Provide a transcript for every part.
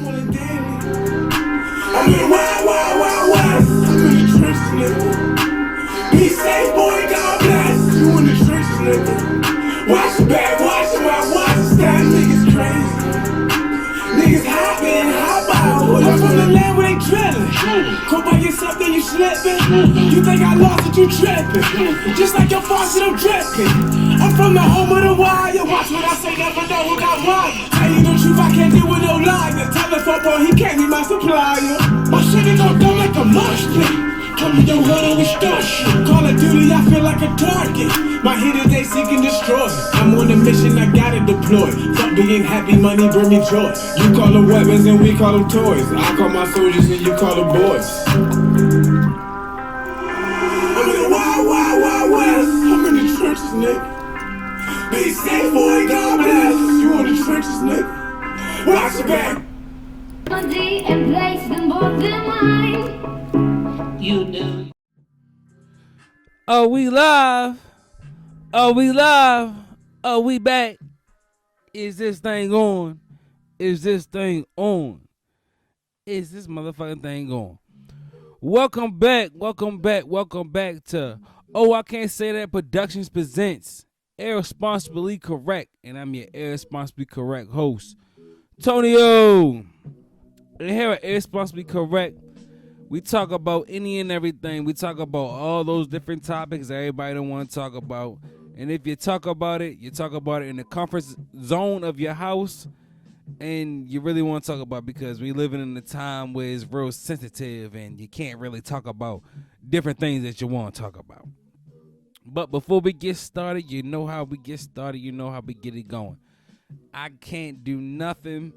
on a daily. I'm in the wild west. I'm in the trenches, nigga. Be safe, boy, God bless. You in the trenches, nigga. Watch your back, watch your style, niggas crazy. Niggas hop in, hop out. Pull up from the land where they drilling. Come by yourself, then you slipping. You think I lost it, you tripping. Just like your faucet, I'm dripping. I'm from the home of the wire. Watch what I say, never know who got wire. Tell you the truth, I can't deal with no liar. Tell the fuck boy, he can't be my supplier. My shit is gon' go like a mosh pit. Come to your hood and we start shit. Call of Duty, I feel like a target. My hitters, they seek and destroy. I'm on a mission, I gotta deploy. Fuck being happy, money bring me joy. You call them weapons and we call them toys. I call my soldiers and you call them boys. I'm in the wild west. I'm in the trenches, nigga. Be safe, boy, God bless. You in the trenches, nigga. Watch your back. And place them both in mind. You do. Oh, we live. Oh, we live. Oh, we back. Is this thing on? Is this thing on? Is this motherfucking thing on? Welcome back to Oh, I Can't Say That Productions presents Irresponsibly Correct. And I'm your Irresponsibly Correct host, Tonio. And here at Irresponsibly Correct, we talk about any and everything. We talk about all those different topics that everybody don't want to talk about. And if you talk about it in the comfort zone of your house, and you really want to talk about it because we living in a time where it's real sensitive and you can't really talk about different things that you want to talk about. But before we get started, you know how we get started. You know how we get it going. I can't do nothing.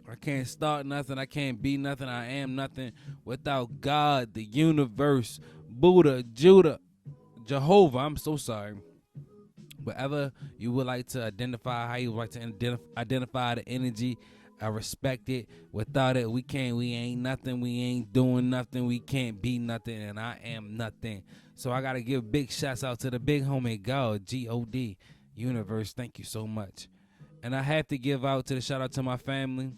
I can't start nothing. I can't be nothing. I am nothing without God, the universe, Buddha, Judah, Jehovah. I'm so sorry. Whatever you would like to identify, how you would like to identify the energy, I respect it. Without it, we ain't nothing. We ain't doing nothing. We can't be nothing. And I am nothing. So I got to give big shouts out to the big homie God, G-O-D, universe. Thank you so much. And I have to give out to the shout out to my family.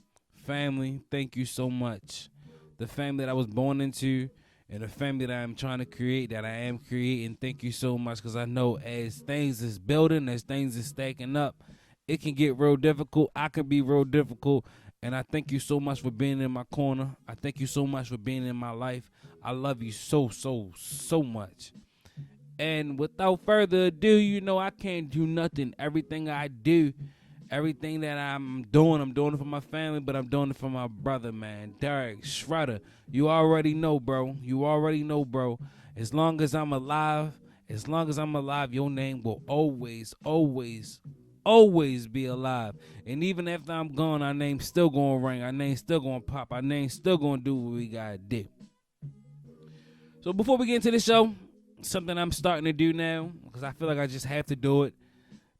Family, thank you so much. The family that I was born into and the family that I'm trying to create, that I am creating, thank you so much, because I know as things is building, as things is stacking up, it can get real difficult. I can be real difficult, and I thank you so much for being in my corner. I thank you so much for being in my life. I love you so much. And without further ado, you know I can't do nothing. Everything I do, everything that I'm doing it for my family, but I'm doing it for my brother, man. Derek Schroeder. You already know, bro. As long as I'm alive, your name will always be alive. And even after I'm gone, our name's still gonna ring. Our name's still gonna pop. Our name's still gonna do what we gotta do. So before we get into the show, something I'm starting to do now, because I feel like I just have to do it,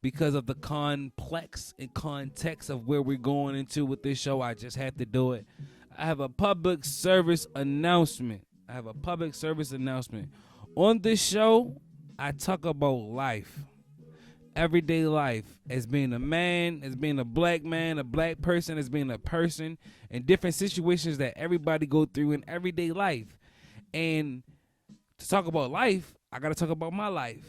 because of the complex and context of where we're going into with this show. I just had to do it. I have a public service announcement. On this show, I talk about life. Everyday life. As being a man, as being a black man, a black person, as being a person, and different situations that everybody go through in everyday life. And to talk about life, I got to talk about my life.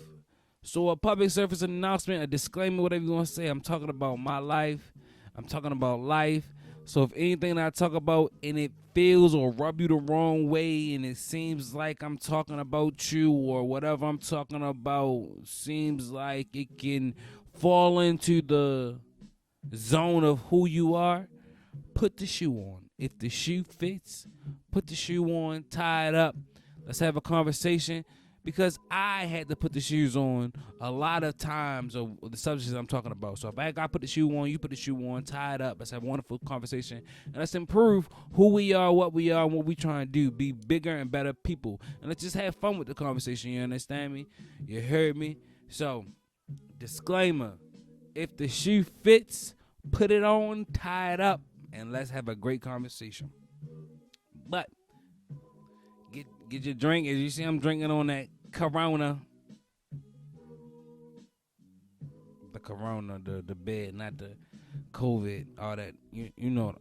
So a public service announcement, a disclaimer, whatever you want to say, I'm talking about my life. I'm talking about life. So if anything that I talk about and it feels or rub you the wrong way and it seems like I'm talking about you, or whatever I'm talking about seems like it can fall into the zone of who you are, put the shoe on. If the shoe fits, put the shoe on, tie it up. Let's have a conversation. Because I had to put the shoes on a lot of times of the subjects I'm talking about. So if I got to put the shoe on, you put the shoe on, tie it up. Let's have a wonderful conversation. And let's improve who we are, what we are, and what we trying to do. Be bigger and better people. And let's just have fun with the conversation. You understand me? You heard me? So, disclaimer. If the shoe fits, put it on, tie it up, and let's have a great conversation. But get your drink. As you see, I'm drinking on that Corona. The Corona, the bed, not the COVID, all that. You know.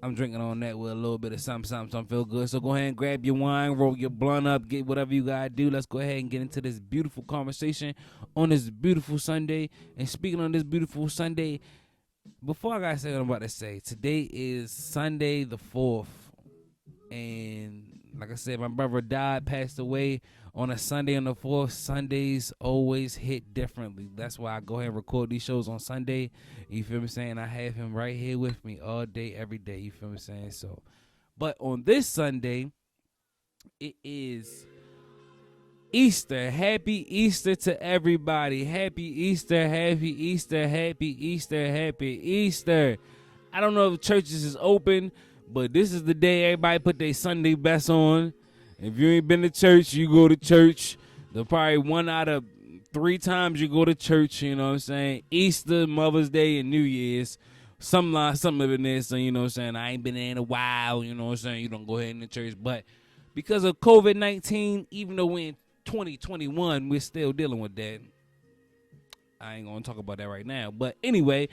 I'm drinking on that with a little bit of something feel good. So go ahead and grab your wine, roll your blunt up, get whatever you gotta do. Let's go ahead and get into this beautiful conversation on this beautiful Sunday. And speaking on this beautiful Sunday, before I gotta say what I'm about to say, today is Sunday the 4th. And like I said, my brother died, passed away on a Sunday on the 4th. Sundays always hit differently. That's why I go ahead and record these shows on Sunday. You feel me saying? I have him right here with me all day, every day. You feel me saying? So, but on this Sunday, it is Easter. Happy Easter to everybody. Happy Easter, happy Easter, happy Easter, happy Easter. I don't know if churches is open, but this is the day everybody put their Sunday best on. If you ain't been to church, you go to church. The probably 1 out of 3 times you go to church, you know what I'm saying? Easter, Mother's Day, and New Year's. Something in there, so you know what I'm saying? I ain't been there in a while, you know what I'm saying? You don't go ahead in the church. But because of COVID-19, even though we're in 2021, we're still dealing with that. I ain't gonna talk about that right now. But anyway,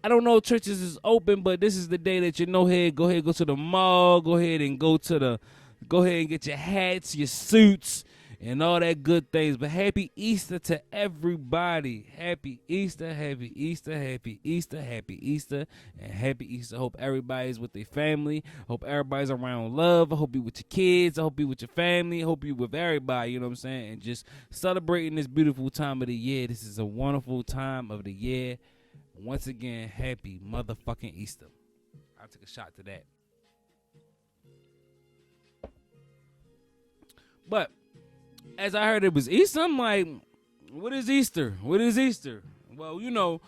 I don't know if churches is open, but this is the day that you know, go ahead, go to the mall, go ahead and get your hats, your suits, and all that good things. But happy Easter to everybody. Happy Easter, happy Easter, happy Easter, happy Easter, and happy Easter. Hope everybody's with their family. Hope everybody's around love. I hope you with your kids. I hope you with your family. I hope you with everybody, you know what I'm saying? And just celebrating this beautiful time of the year. This is a wonderful time of the year. Once again, happy motherfucking Easter. I'll take a shot to that. But as I heard it was Easter, I'm like, what is Easter? What is Easter? Well, you know,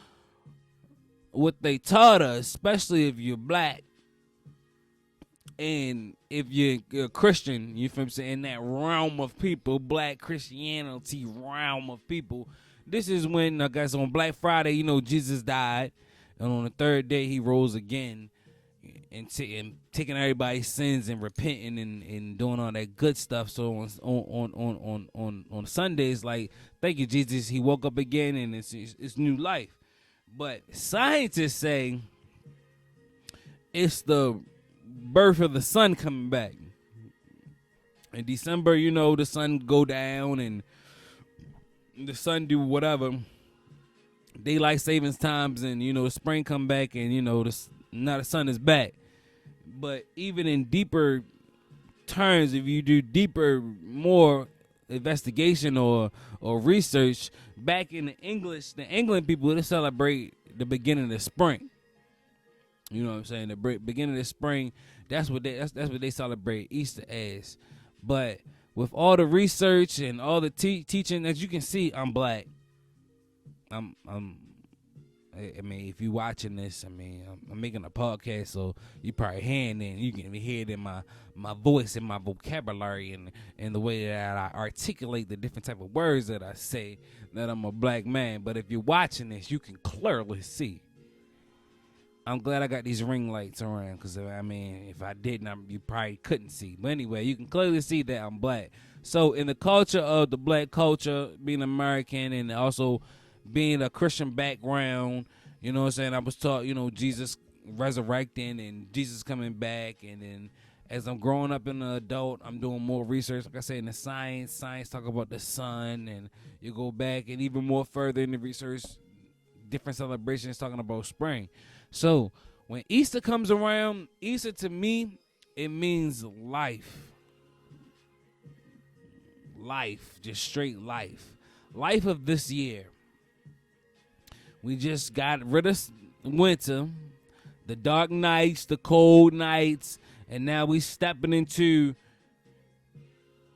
what they taught us, especially if you're black and if you're a Christian, you feel what I'm saying, in that realm of people, black Christianity realm of people, this is when, I guess, on Black Friday, you know, Jesus died, and on the 3rd day, he rose again, and taking everybody's sins and repenting and doing all that good stuff. So on Sundays, like, thank you, Jesus, he woke up again, and it's new life. But scientists say it's the birth of the sun coming back. In December, you know, the sun go down and the sun do whatever, daylight savings times, and you know, spring come back, and you know, now the sun is back. But even in deeper terms, if you do more investigation or research, back in the England people, they celebrate the beginning of spring. You know what I'm saying? The beginning of spring, that's what they celebrate Easter as. But with all the research and all the teaching, as you can see, I'm black. I mean, if you watching this, I mean, I'm making a podcast, so you probably hearing it, and you can hear it in my voice and my vocabulary and the way that I articulate the different type of words that I say, that I'm a black man. But if you're watching this, you can clearly see. I'm glad I got these ring lights around, because, I mean, if I didn't, you probably couldn't see. But anyway, you can clearly see that I'm black. So in the culture of the black culture, being American and also being a Christian background, you know what I'm saying, I was taught, you know, Jesus resurrecting and Jesus coming back. And then as I'm growing up in an adult, I'm doing more research. Like I said, in the science talk about the sun, and you go back and even more further in the research, different celebrations talking about spring. So when Easter comes around, Easter to me, it means life. Life, just straight life. Life of this year. We just got rid of winter, the dark nights, the cold nights, and now we stepping into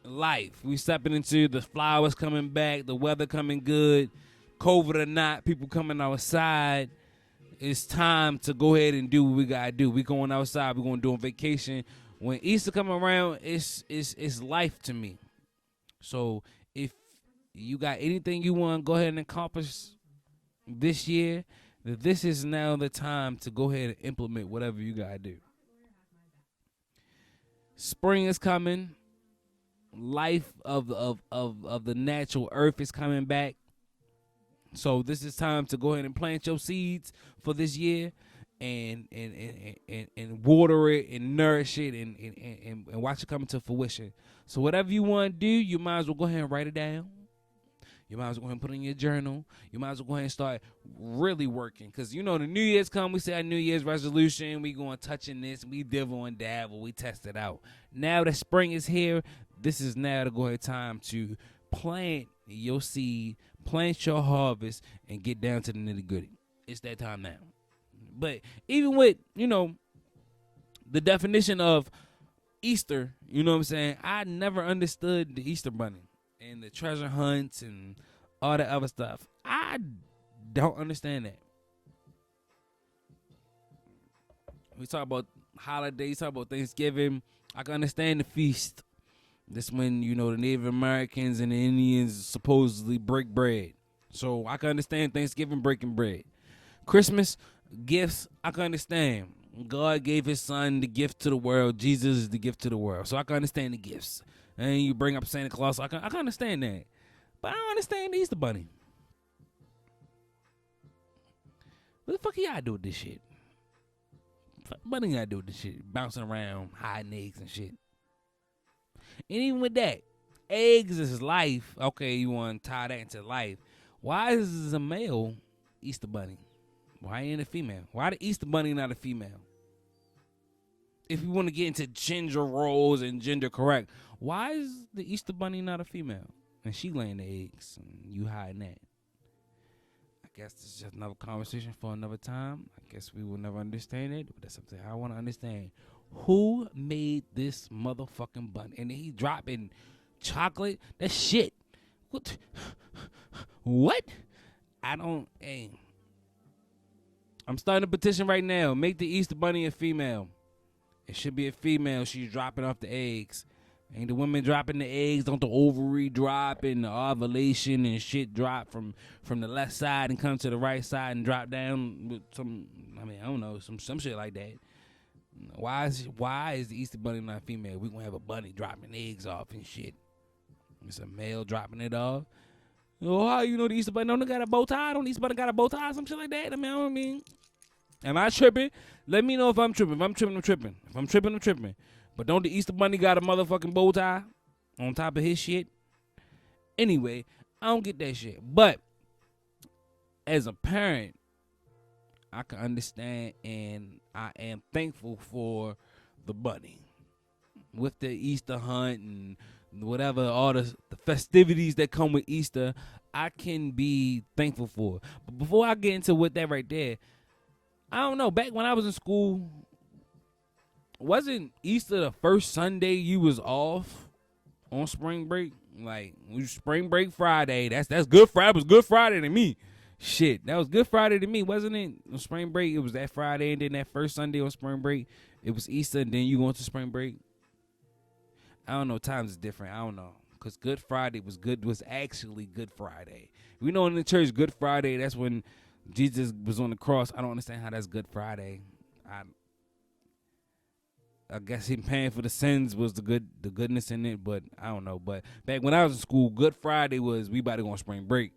life. We stepping into the flowers coming back, the weather coming good, COVID or not, people coming outside. It's time to go ahead and do what we gotta do. We going outside. We're going to do a vacation. When Easter come around, it's life to me. So if you got anything you want to go ahead and accomplish this year, this is now the time to go ahead and implement whatever you gotta do. Spring is coming. Life of the natural earth is coming back. So this is time to go ahead and plant your seeds for this year. and water it and nourish it and watch it come into fruition. So whatever you want to do, you might as well go ahead and write it down. You might as well go ahead and put it in your journal. You might as well go ahead and start really working. Because, the New Year's come, we say our New Year's resolution. We going touching this. We divil and dabble. We test it out. Now that spring is here, this is now the go ahead time to plant your seed, plant your harvest, and get down to the nitty gritty. It's that time now. But even with, the definition of Easter, you know what I'm saying? I never understood the Easter Bunny and the treasure hunts and all that other stuff. I don't understand that. We talk about holidays, talk about Thanksgiving. I can understand the feast. This when, the Native Americans and the Indians supposedly break bread. So I can understand Thanksgiving breaking bread. Christmas, gifts, I can understand. God gave his son the gift to the world. Jesus is the gift to the world. So I can understand the gifts. And you bring up Santa Claus. I can understand that. But I don't understand the Easter Bunny. What the fuck y'all do with this shit? What y'all do with this shit? Bouncing around, hiding eggs and shit. And even with that, eggs is life. Okay, you want to tie that into life. Why is this a male Easter Bunny? Why ain't a female? Why the Easter Bunny not a female? If you want to get into gender roles and gender correct, why is the Easter Bunny not a female? And she laying the eggs and you hiding that. I guess this is just another conversation for another time. I guess we will never understand it, but that's something I want to understand. Who made this motherfucking bunny? And then he dropping chocolate? That shit. What? I don't. Hey. I'm starting a petition right now. Make the Easter Bunny a female. It should be a female. She's dropping off the eggs. Ain't the women dropping the eggs? Don't the ovary drop and the ovulation and shit drop from the left side and come to the right side and drop down with some, I don't know, some shit like that. Why is the Easter Bunny not female? We gonna have a bunny dropping eggs off and shit. It's a male dropping it off. Oh, how you know the Easter Bunny don't got a bow tie? Don't the Easter Bunny got a bow tie? Some shit like that? I mean, am I tripping? Let me know if I'm tripping. If I'm tripping, I'm tripping. If I'm tripping, I'm tripping. But don't the Easter Bunny got a motherfucking bow tie on top of his shit? Anyway, I don't get that shit. But as a parent, I can understand and I am thankful for the bunny. With the Easter hunt and whatever, all the festivities that come with Easter, I can be thankful for. But before I get into what that right there, I don't know, back when I was in school, wasn't Easter the first Sunday you was off on spring break? Like, spring break Friday, that's Good Friday. It was Good Friday to me. Shit, that was Good Friday to me, wasn't it? On spring break, it was that Friday, and then that first Sunday on spring break, it was Easter, and then you going to spring break. I don't know, times is different. I don't know, because Good Friday was actually Good Friday. We know in the church, Good Friday, that's when Jesus was on the cross. I don't understand how that's Good Friday. I guess him paying for the sins was the goodness in it, but I don't know. But back when I was in school, Good Friday was we about to go on spring break.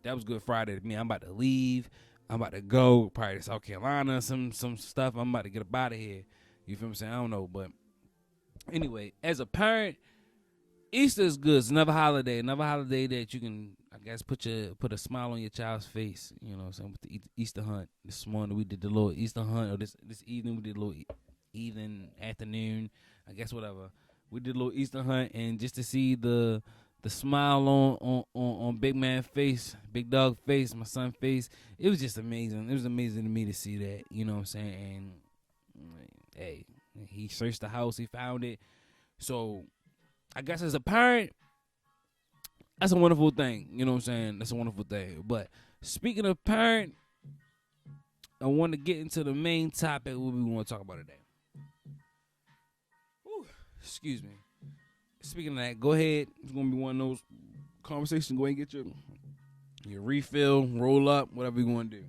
That was Good Friday to me. I'm about to leave. I'm about to go probably to South Carolina, some stuff. I'm about to get up out of here. You feel what I'm saying? I don't know, but anyway, as a parent, Easter is good. It's another holiday that you can, I guess, put a smile on your child's face. You know what I'm saying? With the Easter hunt. This morning we did the little Easter hunt, or this evening we did a little evening, afternoon, I guess whatever. We did a little Easter hunt, and just to see the smile on Big Man face, Big Dog face, my son face, it was just amazing. It was amazing to me to see that, you know what I'm saying? And hey, he searched the house, he found it. So I guess as a parent, that's a wonderful thing, you know what I'm saying? That's a wonderful thing. But speaking of parent, I want to get into the main topic what we want to talk about today. Excuse me. Speaking of that, go ahead. It's going to be one of those conversations. Go ahead and get your refill, roll up, whatever you want to do.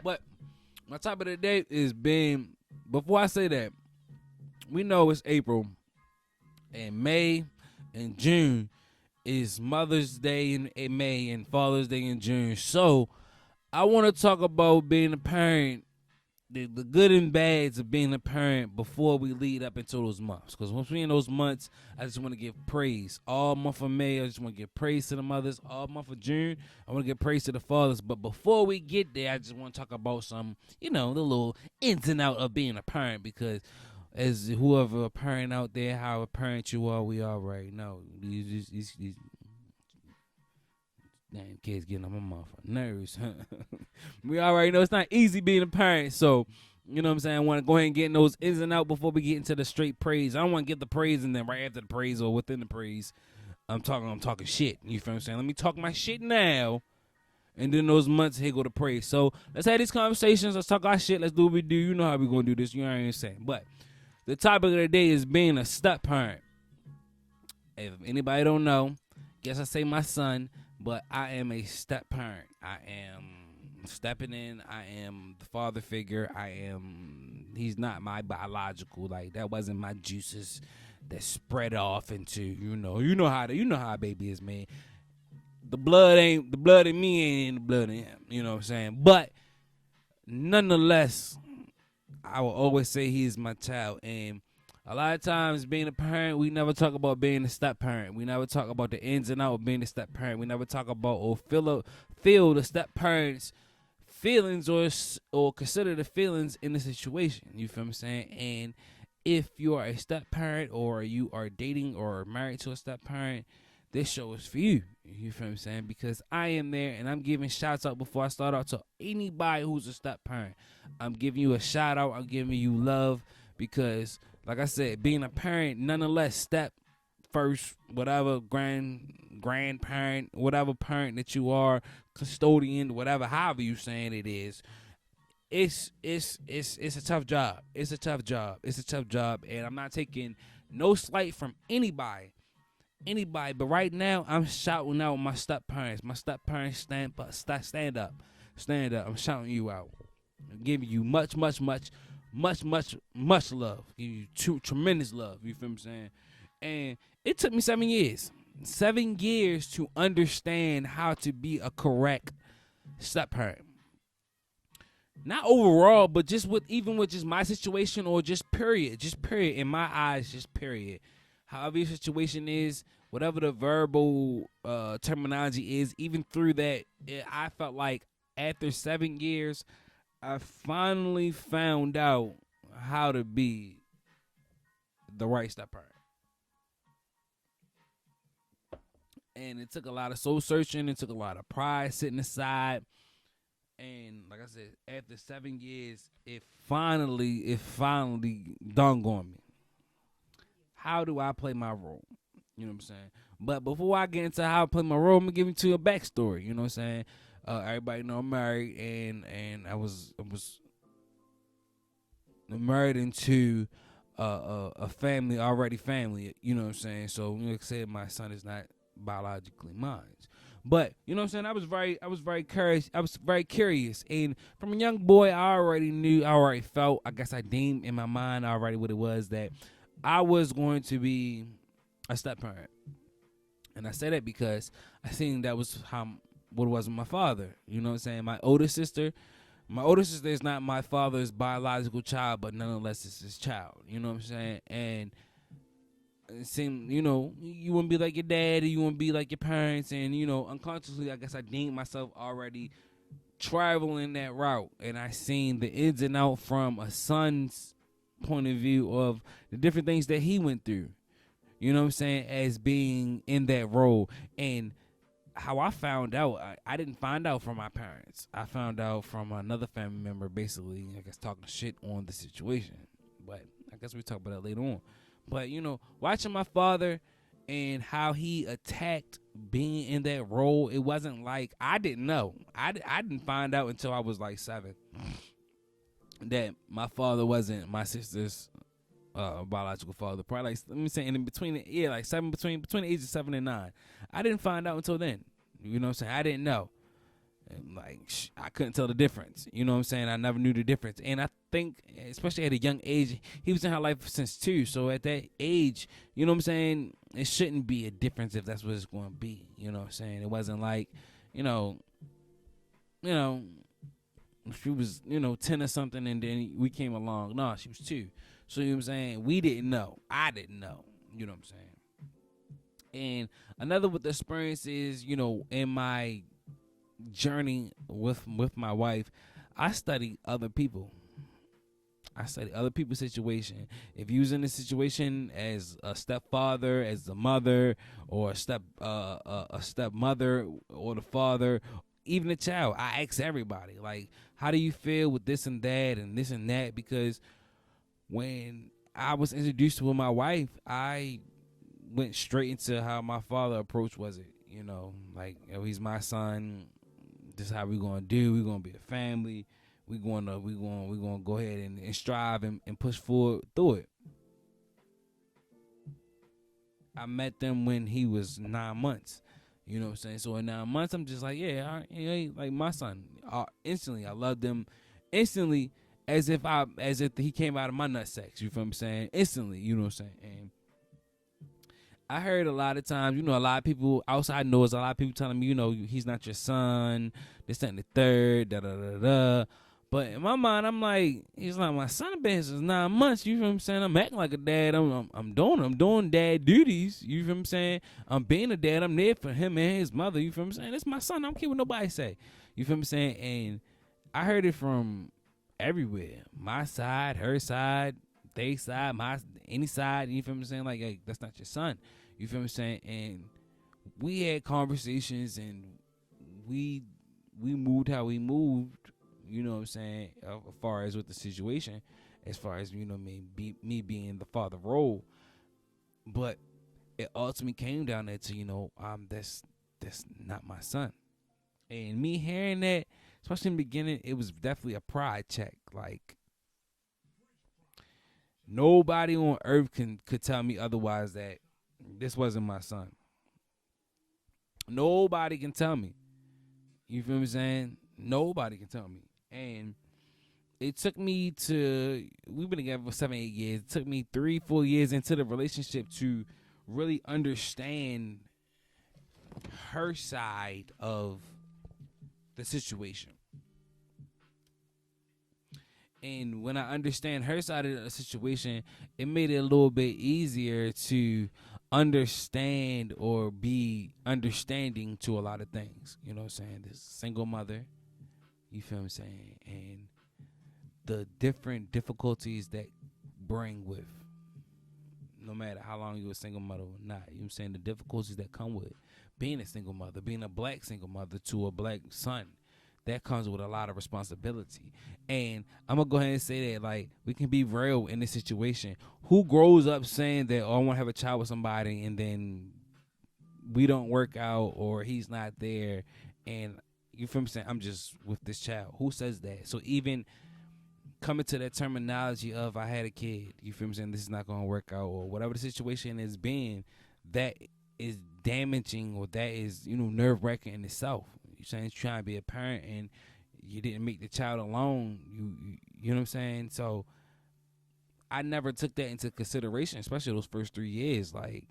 But my topic of the day is being, before I say that, we know it's April and May and June is Mother's Day in May and Father's Day in June. So I want to talk about being a parent, the good and bads of being a parent before we lead up into those months. Because once we in those months, I just want to give praise. All month of May, I just want to give praise to the mothers. All month of June, I want to give praise to the fathers. But before we get there, I just want to talk about some, the little ins and out of being a parent. Because as whoever a parent out there, how a parent you are, we already know. These damn kids getting on my motherfucking nerves. We already know it's not easy being a parent. So, you know what I'm saying? I want to go ahead and get in those ins and out before we get into the straight praise. I don't want to get the praise and then right after the praise or within the praise, I'm talking shit. You feel what I'm saying? Let me talk my shit now. And then those months, here go the praise. So let's have these conversations. Let's talk our shit. Let's do what we do. You know how we going to do this. You know what I'm saying? But the topic of the day is being a step parent. If anybody don't know, guess I say my son, but I am a step parent. I am stepping in. I am the father figure. He's not my biological. Like, that wasn't my juices that spread off into, you know how a baby is, man. The blood in me ain't in the blood in him. You know what I'm saying? But nonetheless, I will always say he is my child. And a lot of times being a parent, we never talk about being a step parent. We never talk about the ins and outs of being a step parent. We never talk about or feel the step parent's feelings or consider the feelings in the situation. You feel what I'm saying? And if you are a step parent or you are dating or married to a step parent, this show is for you. You feel what I'm saying? Because I am there and I'm giving shouts out before I start out to anybody who's a step parent. I'm giving you a shout out. I'm giving you love because, like I said, being a parent, nonetheless, step first, whatever grandparent, whatever parent that you are, custodian, whatever, however you saying it is, it's a tough job. It's a tough job, and I'm not taking no slight from anybody. But right now I'm shouting out my step parents. My step parents, stand up. I'm shouting you out. I'm giving you much love. Give you tremendous love. You feel what I'm saying? And it took me 7 years. 7 years to understand how to be a correct step parent. Not overall, but just with just my situation or just period in my eyes, just period. However your situation is, whatever the verbal terminology is, even through that, I felt like after 7 years, I finally found out how to be the right step parent. And it took a lot of soul searching. It took a lot of pride sitting aside. And like I said, after 7 years, it finally dawned on me. How do I play my role? You know what I'm saying? But before I get into how I play my role, I'm going to give you a backstory. You know what I'm saying? Everybody know I'm married, and I was married into a family, you know what I'm saying? So, like I said, my son is not biologically mine. But, you know what I'm saying, I was very curious. And from a young boy, I already felt, I guess I deemed in my mind already what it was, that I was going to be a step parent. And I say that because I think that was what it was with my father. You know what I'm saying? My older sister is not my father's biological child, but nonetheless it's his child. You know what I'm saying? And it seemed, you want to be like your dad, or you want to be like your parents, and, unconsciously, I guess I deemed myself already traveling that route. And I seen the ins and out from a son's point of view of the different things that he went through. You know what I'm saying? As being in that role. And how I found out, I didn't find out from my parents. I found out from another family member, basically, I guess, talking shit on the situation. But I guess we'll talk about that later on. But, watching my father and how he attacked being in that role, it wasn't like, I didn't know. I didn't find out until I was like 7 that my father wasn't my sister's biological father. Probably, like, let me say, between the ages of 7 and 9. I didn't find out until then. You know what I'm saying? I didn't know. And like I couldn't tell the difference. You know what I'm saying? I never knew the difference. And I think, especially at a young age, he was in her life since 2. So at that age, you know what I'm saying? It shouldn't be a difference if that's what it's going to be. You know what I'm saying? It wasn't like, you know, she was, 10 or something, and then we came along. No, she was 2. So you know what I'm saying? We didn't know. I didn't know. You know what I'm saying? And another with the experience is, in my journey with my wife, I study other people. I study other people's situation. If you was in a situation as a stepfather, as a mother, or a stepmother, or the father, even a child, I ask everybody, like, how do you feel with this and that and this and that? Because when I was introduced to my wife, I went straight into how my father approach was it. Like, he's my son. This is how we're gonna do. We're gonna be a family. We're gonna go ahead and strive and push forward through it. I met them when he was 9 months. You know what I'm saying? So in 9 months, I'm just like, yeah, like my son. Instantly, I loved him. Instantly, as if he came out of my nut sex. You feel what I'm saying? Instantly, you know what I'm saying? And I heard a lot of times, a lot of people outside noise, a lot of people telling me, he's not your son, this, that, and the third, da da da da. But in my mind, I'm like, he's not my son. I've been here since 9 months. You feel what I'm saying? I'm acting like a dad. I'm doing dad duties. You feel what I'm saying? I'm being a dad. I'm there for him and his mother. You feel what I'm saying? It's my son. I don't care what nobody say. You feel what I'm saying? And I heard it from everywhere. My side, her side, they side, any side. You feel what I'm saying? Like, hey, that's not your son. You feel what I'm saying? And we had conversations, and we moved how we moved. You know what I'm saying? As far as with the situation, as far as me being the father role, but it ultimately came down to that's not my son. And me hearing that, especially in the beginning, it was definitely a pride check. Like, nobody on earth could tell me otherwise that this wasn't my son. Nobody can tell me. You feel what I'm saying? Nobody can tell me. And it took me we've been together for 7-8 years. It took me 3-4 years into the relationship to really understand her side of the situation. And when I understand her side of the situation, it made it a little bit easier to understand or be understanding to a lot of things. You know what I'm saying? This single mother, you feel what I'm saying? And the different difficulties that bring with, no matter how long you're a single mother or not. You know what I'm saying? The difficulties that come with being a single mother, being a black single mother to a black son. That comes with a lot of responsibility. And I'm going to go ahead and say that, like, we can be real in this situation. Who grows up saying that, oh, I want to have a child with somebody, and then we don't work out, or he's not there, and you feel me saying, I'm just with this child? Who says that? So even coming to that terminology of I had a kid, you feel me saying, this is not going to work out, or whatever the situation is being, that is damaging, or that is, nerve-wracking in itself. You're saying you're trying to be a parent and you didn't make the child alone. You know what I'm saying? So I never took that into consideration, especially those first 3 years. Like,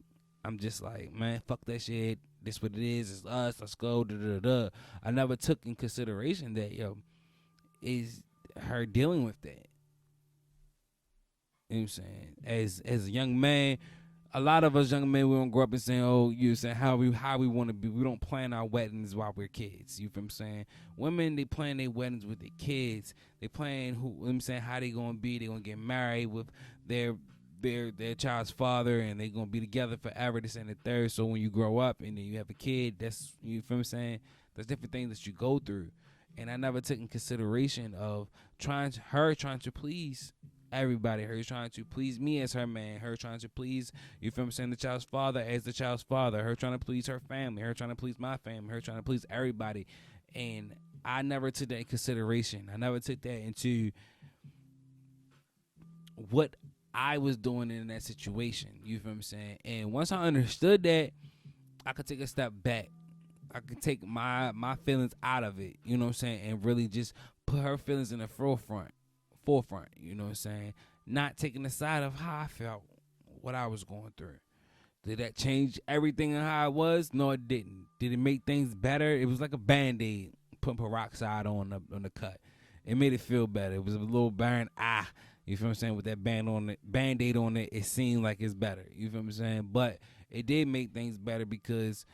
I'm just like, man, fuck that shit. This what it is. It's us. Let's go. Da da da. I never took in consideration that is her dealing with that. You know what I'm saying? As a young man, a lot of us young men, we don't grow up and saying, oh, you saying how we want to be. We don't plan our weddings while we're kids. You feel what I'm saying? Women, they plan their weddings with their kids. They plan how they gonna be. They gonna get married with their child's father, and they gonna be together forever. This and the third. So when you grow up and then you have a kid, that's, you feel what I'm saying? There's different things that you go through, and I never took in consideration of trying to please everybody. Her trying to please me as her man. Her trying to please, you feel what I'm saying, the child's father as the child's father. Her trying to please her family. Her trying to please my family. Her trying to please everybody. And I never took that in consideration. I never took that into what I was doing in that situation. You feel what I'm saying? And once I understood that, I could take a step back. I could take my feelings out of it, you know what I'm saying, and really just put her feelings in the forefront, you know what I'm saying, not taking the side of how I felt, what I was going through. Did that change everything and how it was? No, it didn't. Did it make things better? It was like a Band-Aid, putting peroxide on the cut. It made it feel better. It was a little burn. You feel what I'm saying? With that Band-Aid on it, it seemed like it's better. You feel what I'm saying? But it did make things better because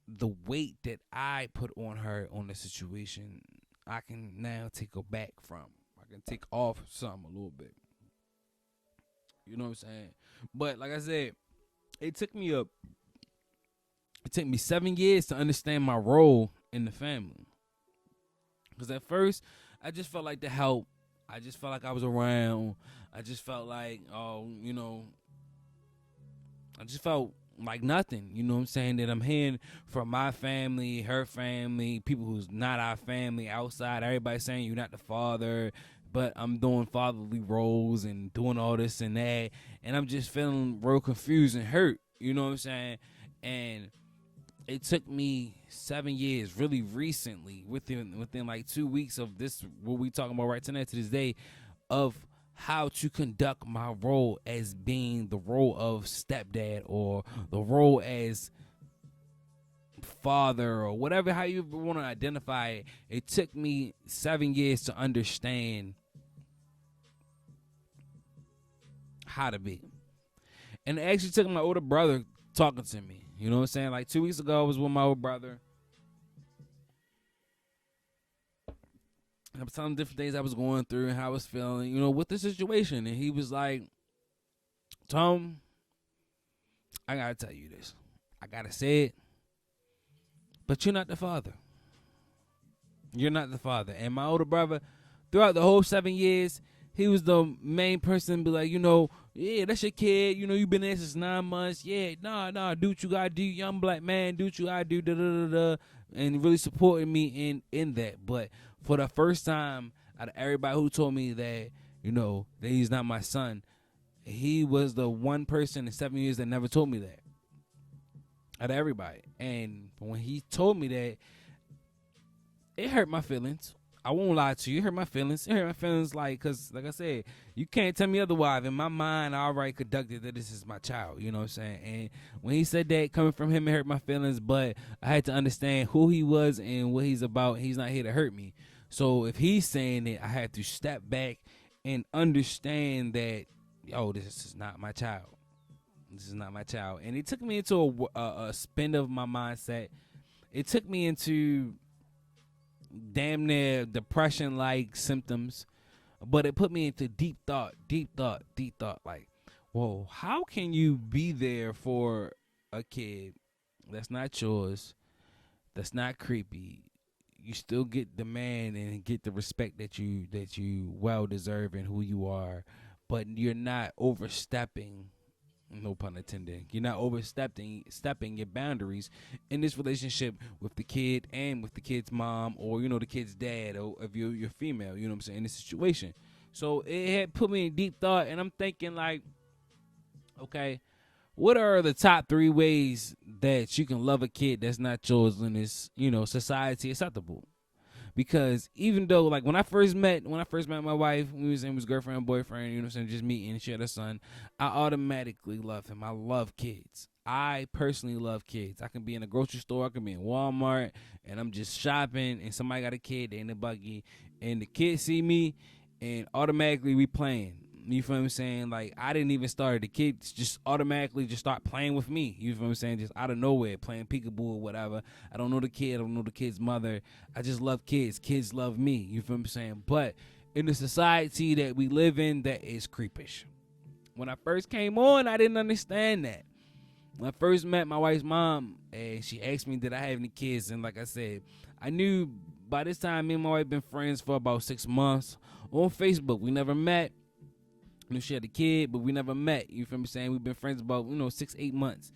the weight that I put on her on the situation, I can now take her back from. I can take off some a little bit. You know what I'm saying? But like I said, it took me 7 years to understand my role in the family. Because at first, I just felt like the help. I just felt like I was around. I just felt like, I just felt like nothing. You know what I'm saying? That I'm hearing from my family, her family, people who's not our family, outside. Everybody saying you're not the father. But I'm doing fatherly roles and doing all this and that. And I'm just feeling real confused and hurt. You know what I'm saying? And it took me 7 years, really recently, within like 2 weeks of this, what we talking about right tonight to this day, of how to conduct my role as being the role of stepdad or the role as father or whatever, how you want to identify it. It took me 7 years to understand how to be. And it actually took my older brother talking to me. You know what I'm saying? Like 2 weeks ago, I was with my older brother. I was telling him different things I was going through and how I was feeling, with the situation. And he was like, Tom, I got to tell you this. I got to say it. But you're not the father. You're not the father. And my older brother, throughout the whole 7 years, he was the main person to be like, yeah, that's your kid. You've been there since 9 months. Yeah, nah, do what you got to do. Young black man, do what you got to do, da-da-da-da. And really supporting me in that. But for the first time, out of everybody who told me that, that he's not my son, he was the one person in 7 years that never told me that. Out of everybody. And when he told me that, it hurt my feelings. I won't lie to you. It hurt my feelings. It hurt my feelings because, like I said, you can't tell me otherwise. In my mind, I already conducted that this is my child. You know what I'm saying? And when he said that, coming from him, it hurt my feelings. But I had to understand who he was and what he's about. He's not here to hurt me. So if he's saying it, I had to step back and understand that, this is not my child. This is not my child. And it took me into a spin of my mindset. It took me into damn near depression-like symptoms, but it put me into deep thought. Like, whoa, how can you be there for a kid that's not yours, that's not creepy? You still get the man and get the respect that you well deserve and who you are, but you're not overstepping. No pun intended. You're not overstepping your boundaries in this relationship with the kid and with the kid's mom or, the kid's dad, or if you're female, you know what I'm saying, in this situation. So it had put me in deep thought, and I'm thinking like, okay, what are the top 3 ways that you can love a kid that's not yours in this, society acceptable? Because even though, like, when I first met my wife, we was girlfriend and boyfriend, you know what I'm saying, just meeting, and she had a son, I automatically love him. I love kids. I personally love kids. I can be in a grocery store, I can be in Walmart, and I'm just shopping, and somebody got a kid, they in the buggy, and the kids see me, and automatically we playing. You feel what I'm saying? Like, I didn't even start. The kids just automatically just start playing with me. You feel what I'm saying? Just out of nowhere, playing peekaboo or whatever. I don't know the kid. I don't know the kid's mother. I just love kids. Kids love me. You feel what I'm saying? But in the society that we live in, that is creepish. When I first came on, I didn't understand that. When I first met my wife's mom, and she asked me, did I have any kids? And like I said, I knew by this time me and my wife been friends for about 6 months on Facebook. We never met. knew she had a kid, but we never met. You feel me saying? We've been friends about, 6-8 months.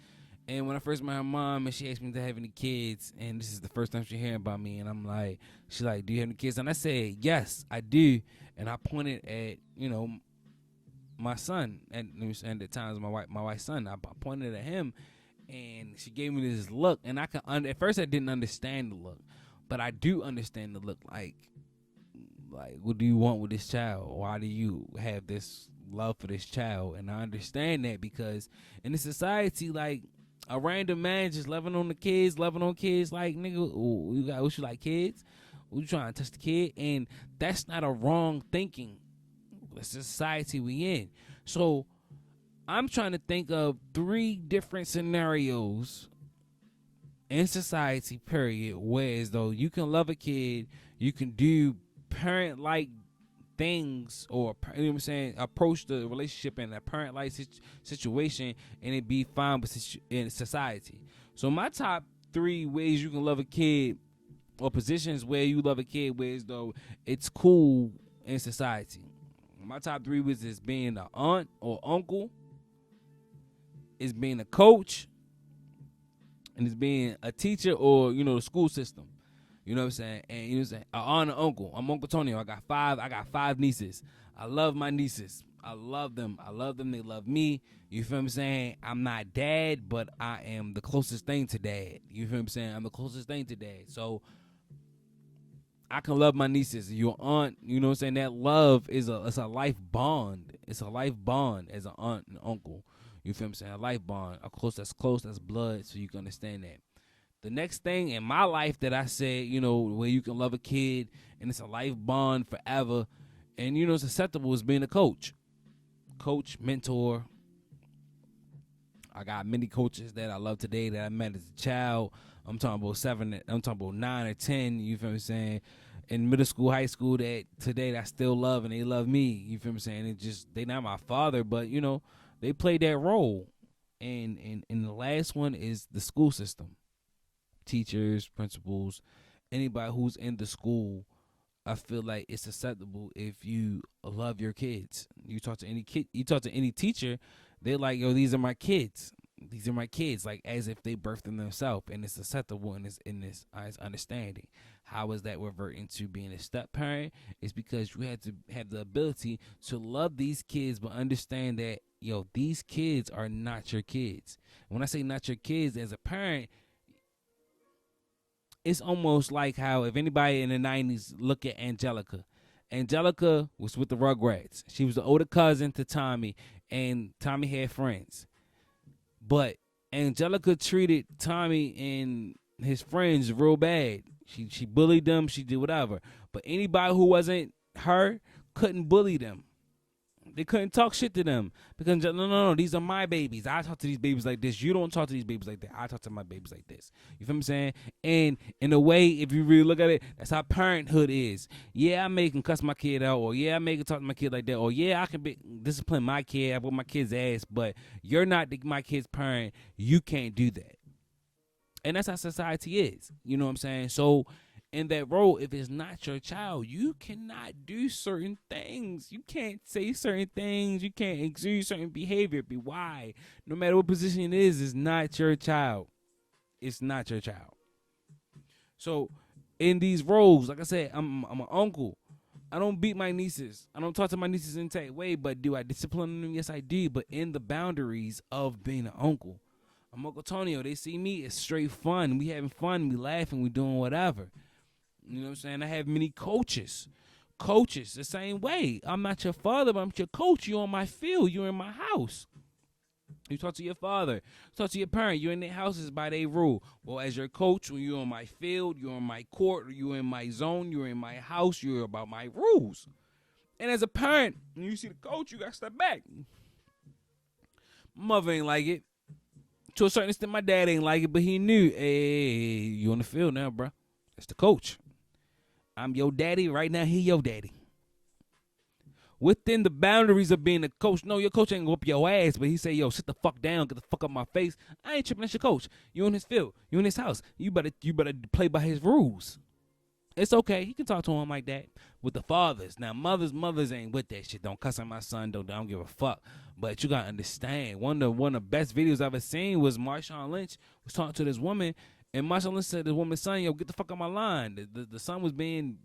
And when I first met her mom and she asked me to have any kids, and this is the first time she hearing about me, and I'm like, she's like, do you have any kids? And I said, yes, I do. And I pointed at, my son, and the times my wife's son, I pointed at him, and she gave me this look, and I can at first I didn't understand the look, but I do understand the look. Like, what do you want with this child? Why do you have this love for this child? And I understand that because in the society, like, a random man just loving on kids, like, nigga, what you like, kids? You trying to touch the kid? And that's not a wrong thinking. It's the society we in. So I'm trying to think of 3 different scenarios in society, period, where as though you can love a kid, you can do parent-like things, or, you know what I'm saying, approach the relationship in a parent-like situation, and it be fine in society. So my top 3 ways you can love a kid, or positions where you love a kid, where as though it's cool in society. My top 3 was is being an aunt or uncle, is being a coach, and it's being a teacher, or, the school system. You know what I'm saying? And you know what I'm saying? An aunt or uncle. I'm Uncle Tonio. I got 5 nieces. I love my nieces. I love them. They love me. You feel what I'm saying? I'm not dad, but I am the closest thing to dad. You feel what I'm saying? I'm the closest thing to dad. So I can love my nieces. Your aunt, you know what I'm saying? That love it's a life bond. It's a life bond as an aunt and uncle. You feel what I'm saying? A life bond. That's close, that's blood, so you can understand that. The next thing in my life that I said, where you can love a kid and it's a life bond forever, and it's acceptable, is being a coach. Coach, mentor. I got many coaches that I love today that I met as a child. I'm talking about 9 or 10, you feel what I'm saying? In middle school, high school, that today I still love, and they love me, you feel what I'm saying? They not my father, but they play that role. And the last one is the school system. Teachers, principals, anybody who's in the school. I feel like it's acceptable if you love your kids. You talk to any kid, you talk to any teacher, they're like, yo, these are my kids. These are my kids, like as if they birthed them themselves, and it's acceptable in this understanding. How is that reverting to being a step parent? It's because you have to have the ability to love these kids, but understand that, these kids are not your kids. When I say not your kids, as a parent, it's almost like how, if anybody in the 90s look at Angelica. Angelica was with the Rugrats. She was the older cousin to Tommy, and Tommy had friends. But Angelica treated Tommy and his friends real bad. She bullied them. She did whatever. But anybody who wasn't her couldn't bully them. They couldn't talk shit to them because no, these are my babies. I talk to these babies like this. You don't talk to these babies like that. I talk to my babies like this. You feel what I'm saying? And in a way, if you really look at it, that's how parenthood is. Yeah, I may can cuss my kid out, or yeah, I may can talk to my kid like that, or yeah, I can discipline my kid. I whip my kid's ass, but you're not my kid's parent. You can't do that. And that's how society is. You know what I'm saying? So in that role, if it's not your child, you cannot do certain things. You can't say certain things. You can't exude certain behavior. Why? No matter what position it is, it's not your child. It's not your child. So in these roles, like I said, I'm an uncle. I don't beat my nieces. I don't talk to my nieces in that way, but do I discipline them? Yes, I do, but in the boundaries of being an uncle. I'm Uncle Tonio. They see me, it's straight fun. We having fun. We laughing. We doing whatever. You know what I'm saying? I have many coaches. Coaches, the same way. I'm not your father, but I'm your coach. You're on my field. You're in my house. You talk to your father. Talk to your parent. You're in their houses by their rule. Well, as your coach, when you're on my field, you're on my court, you're in my zone, you're in my house, you're about my rules. And as a parent, when you see the coach, you got to step back. My mother ain't like it. To a certain extent, my dad ain't like it, but he knew, hey, you on the field now, bro. That's the coach. I'm your daddy. Right now, he your daddy. Within the boundaries of being a coach, no, your coach ain't gonna whoop your ass, but he say, yo, sit the fuck down, get the fuck up my face. I ain't tripping, that's your coach. You in his field. You in his house. You better play by his rules. It's okay. He can talk to him like that. With the fathers. Now, mothers ain't with that shit. Don't cuss at my son. Don't give a fuck. But you gotta understand. One of the best videos I've ever seen was Marshawn Lynch was talking to this woman, and Marshawn Lynch said to the woman's son, yo, get the fuck on my line. The son was being,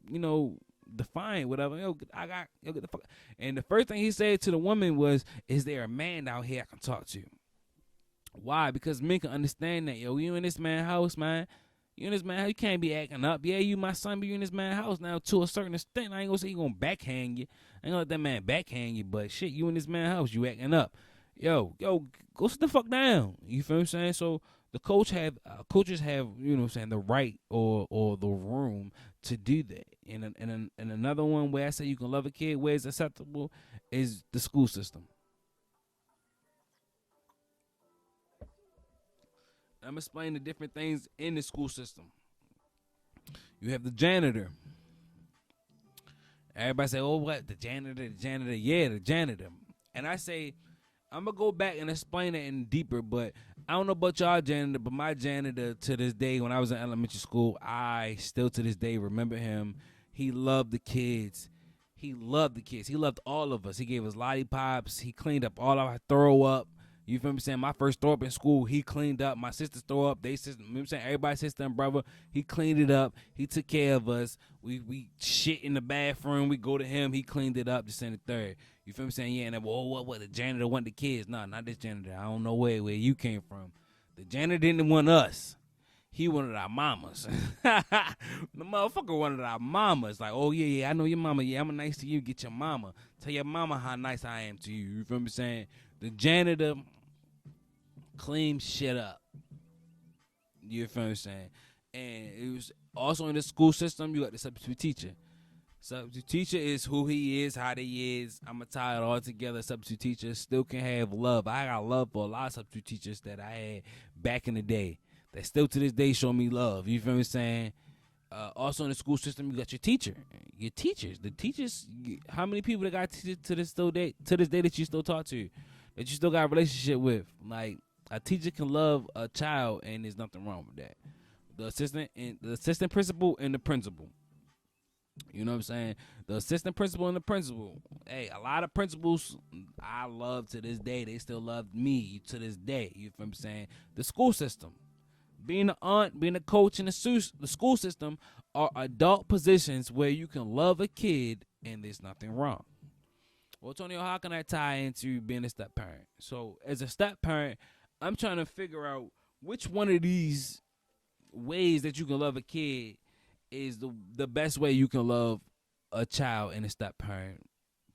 defiant, whatever. Yo, get the fuck. And the first thing he said to the woman was, is there a man out here I can talk to? Why? Because men can understand that, yo. You in this man house, man. You in this man house, you can't be acting up. Yeah, you my son, but you in this man house now to a certain extent. I ain't gonna say you gonna backhand you. I ain't gonna let that man backhand you, but shit, you in this man house, you acting up. Yo, go sit the fuck down. You feel what I'm saying? So the coaches have, you know what I'm saying, the right or the room to do that. And another one where I say you can love a kid where it's acceptable is the school system. I'm explaining the different things in the school system. You have the janitor. Everybody say, "Oh, what the janitor? The janitor? Yeah, the janitor." And I say, I'm gonna go back and explain it in deeper. But I don't know about y'all janitor, but my janitor to this day, when I was in elementary school, I still to this day remember him. He loved the kids. He loved the kids. He loved all of us. He gave us lollipops. He cleaned up all our throw up. You feel me saying? My first throw up in school, he cleaned up. My sisters throw up, they sister, you know what I'm saying? Everybody's sister and brother, he cleaned it up. He took care of us. We shit in the bathroom. We go to him. He cleaned it up. This and the third. You feel me saying? Yeah, and then, what, the janitor want the kids? No, not this janitor. I don't know where you came from. The janitor didn't want us. He wanted our mamas. The motherfucker wanted our mamas. Like, oh, yeah, I know your mama. Yeah, I'm nice to you. Get your mama. Tell your mama how nice I am to you. You feel me saying? The janitor clean shit up. You feel what I'm saying? And it was also in the school system, you got the substitute teacher. Substitute teacher is who he is, how they is. I'm going to tie it all together. Substitute teacher still can have love. I got love for a lot of substitute teachers that I had back in the day that still to this day show me love. You feel what I'm saying? Also in the school system, you got your teacher, your teachers. The teachers, how many people that got teachers to this day that you still talk to, that you still got a relationship with? Like, a teacher can love a child, and there's nothing wrong with that. The assistant principal and the principal. You know what I'm saying? The assistant principal and the principal. Hey, a lot of principals I love to this day. They still love me to this day. You feel what I'm saying? The school system. Being an aunt, being a coach in the school system are adult positions where you can love a kid and there's nothing wrong. Well, Antonio, how can I tie into being a step parent? So, as a step parent, I'm trying to figure out which one of these ways that you can love a kid is the best way you can love a child in a step parent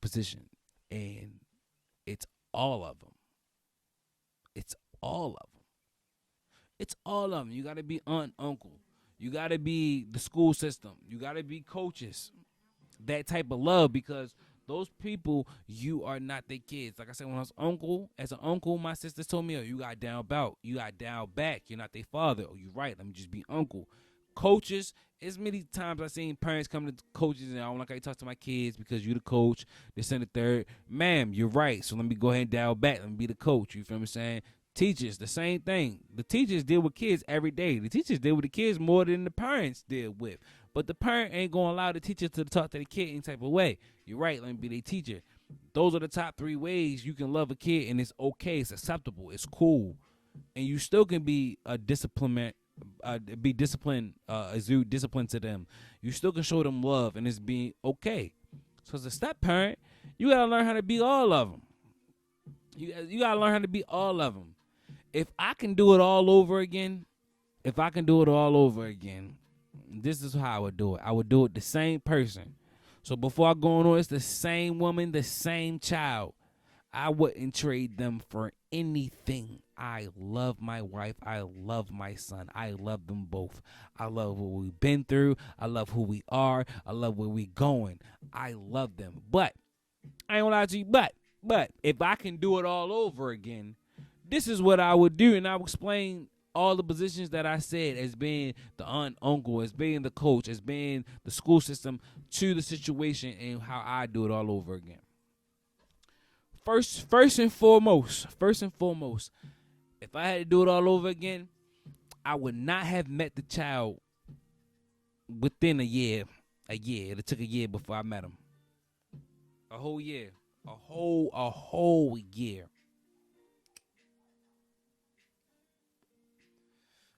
position. And it's all of them. It's all of them. It's all of them. You got to be aunt, uncle. You got to be the school system. You got to be coaches. That type of love, because those people, you are not their kids. Like I said, when I was as an uncle, my sisters told me, oh, you got down back. You got down back. You're not their father. Oh, you right. Let me just be uncle. Coaches, as many times I've seen parents come to coaches and I don't like how you talk to my kids because you the coach, this and the third. Ma'am, you're right. So let me go ahead and dial back. Let me be the coach. You feel me saying? Teachers, the same thing. The teachers deal with kids every day. The teachers deal with the kids more than the parents deal with. But the parent ain't going to allow the teacher to talk to the kid any type of way. You're right. Let me be their teacher. Those are the top 3 ways you can love a kid, and it's okay. It's acceptable. It's cool. And you still can be a disciplined, exude discipline to them. You still can show them love, and it's being okay. So as a step parent, you got to learn how to be all of them. You got to learn how to be all of them. If I can do it all over again, this is how I would do it. I would do it the same person. So before I go on, it's the same woman, the same child. I wouldn't trade them for anything. I love my wife. I love my son. I love them both. I love what we've been through. I love who we are. I love where we going. I love them. But, I ain't gonna lie to you, but if I can do it all over again, this is what I would do. And I'll explain all the positions that I said as being the aunt, uncle, as being the coach, as being the school system to the situation and how I do it all over again. First and foremost, if I had to do it all over again, I would not have met the child within a year. It took a year before I met him. A whole year. A whole year.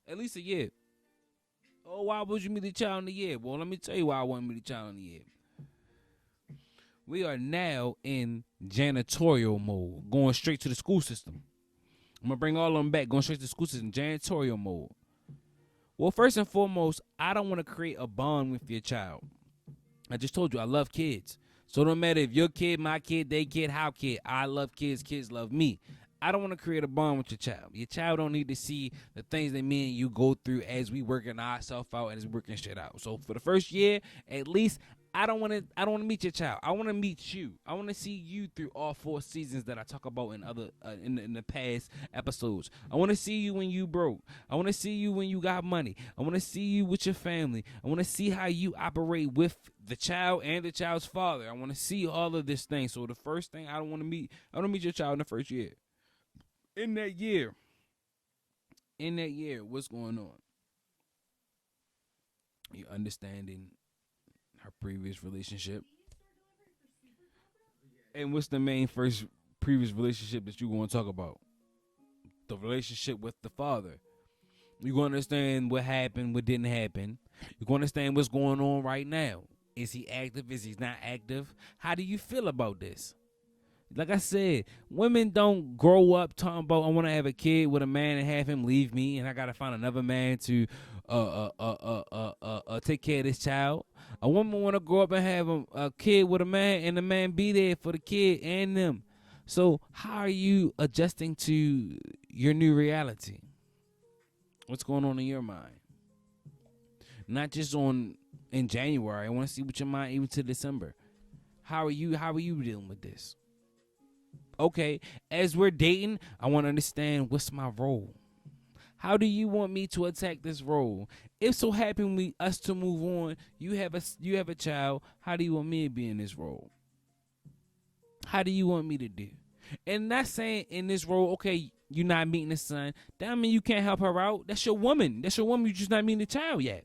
At least a year. Oh, why would you meet the child in a year? Well, let me tell you why I want to meet the child in a year. We are now in janitorial mode, going straight to the school system. I'm gonna bring all of them back, going straight to school system, janitorial mode. Well, first and foremost, I don't want to create a bond with your child. I just told you I love kids. So it don't matter if your kid, my kid, they kid, how kid. I love kids, kids love me. I don't want to create a bond with your child. Your child don't need to see the things that me and you go through as we working ourselves out and as we working shit out. So for the first year, at least, I don't want to meet your child. I want to meet you. I want to see you through all 4 seasons that I talk about in other in the past episodes. I want to see you when you broke. I want to see you when you got money. I want to see you with your family. I want to see how you operate with the child and the child's father. I want to see all of this thing. So the first thing I don't want to meet your child in the first year. In that year, what's going on? You understanding her previous relationship, and what's the main first previous relationship that you want to talk about? The relationship with the father. You gonna understand what happened, what didn't happen. You gonna understand what's going on right now. Is he active? Is he not active? How do you feel about this? Like I said, women don't grow up talking about I want to have a kid with a man and have him leave me, and I gotta find another man to take care of this child. A woman want to grow up and have a kid with a man, and the man be there for the kid and them. So how are you adjusting to your new reality? What's going on in your mind? Not just in January. I want to see what your mind even to December. How are you dealing with this? Okay, as we're dating, I want to understand what's my role. How do you want me to attack this role? If so happen us to move on, you have a child. How do you want me to be in this role? How do you want me to do? And not saying in this role, okay, you're not meeting the son. That don't mean you can't help her out. That's your woman. You're just not meeting the child yet.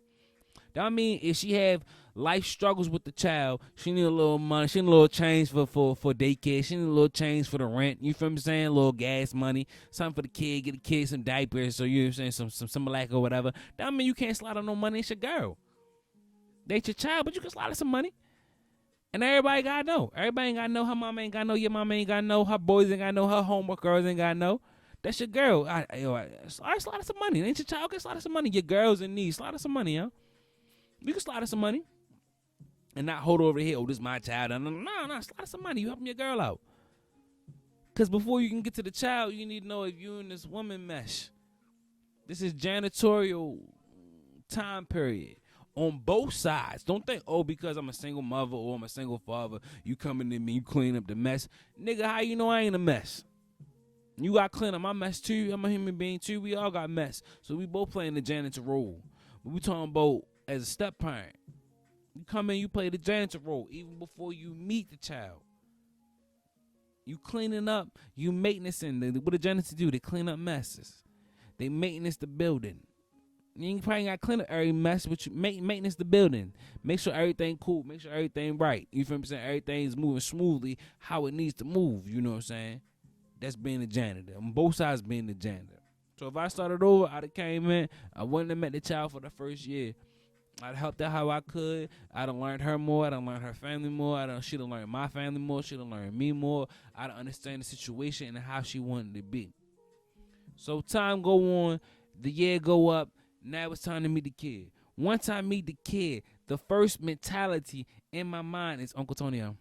That don't mean if she have life struggles with the child, she need a little money, she need a little change for daycare, she need a little change for the rent, you feel what I'm saying? A little gas money, something for the kid, get the kid some diapers, so you know what I'm saying, some Malak or whatever. That don't mean you can't slide her no money, it's your girl. They your child, but you can slide her some money. And everybody gotta know. Everybody ain't gotta know, her mama ain't gotta know, your mama ain't gotta know, her boys ain't gotta know, her homework girls ain't gotta know. That's your girl. I slide her some money. Ain't your child, okay, slide her some money. Your girl's in need, slide her some money, yo. You can slide her some money. And not hold over here, oh, this is my child. No, slide some money. You helping your girl out. Because before you can get to the child, you need to know if you and this woman mesh. This is janitorial time period on both sides. Don't think, oh, because I'm a single mother or I'm a single father, you coming to me, you clean up the mess. Nigga, how you know I ain't a mess? You got to clean up my mess too. I'm a human being too. We all got mess. So we both playing the janitor role. But we talking about as a step parent. You come in, you play the janitor role even before you meet the child. You cleaning up, you maintaining. What the janitors do? They clean up messes. They maintenance the building. You probably got to clean up every mess, but you maintenance the building. Make sure everything cool. Make sure everything right. You feel what I'm saying? Everything's moving smoothly how it needs to move. You know what I'm saying? That's being the janitor. On both sides being the janitor. So if I started over, I'd have came in. I wouldn't have met the child for the first year. I'd helped her how I could. I'd have learned her more. I'd have learned her family more. She'd have learned my family more. She'd have learned me more. I'd understand the situation and how she wanted to be. So time go on. The year go up. Now it's time to meet the kid. Once I meet the kid, the first mentality in my mind is Uncle Tonio.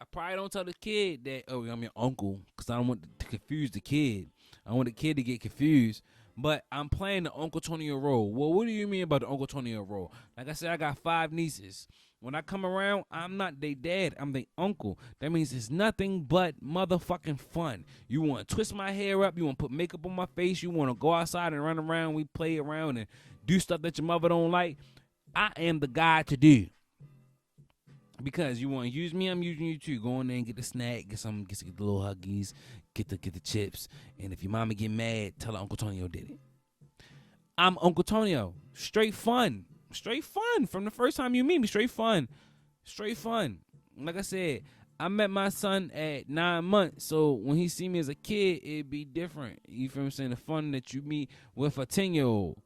I probably don't tell the kid that, oh, I'm your uncle, because I don't want to confuse the kid. I want the kid to get confused. But I'm playing the Uncle Tonio role. Well, what do you mean about the Uncle Tonio role? Like I said, I got 5 nieces. When I come around, I'm not their dad. I'm their uncle. That means it's nothing but motherfucking fun. You want to twist my hair up. You want to put makeup on my face. You want to go outside and run around. We play around and do stuff that your mother don't like. I am the guy to do. Because you want to use me, I'm using you too. Go in there and get the snack, get the little huggies, get the chips. And if your mama get mad, tell her Uncle Tonio did it. I'm Uncle Tonio. Straight fun. Straight fun. From the first time you meet me, straight fun. Straight fun. Like I said, I met my son at 9 months. So when he see me as a kid, it'd be different. You feel what I'm saying? The fun that you meet with a 10-year-old.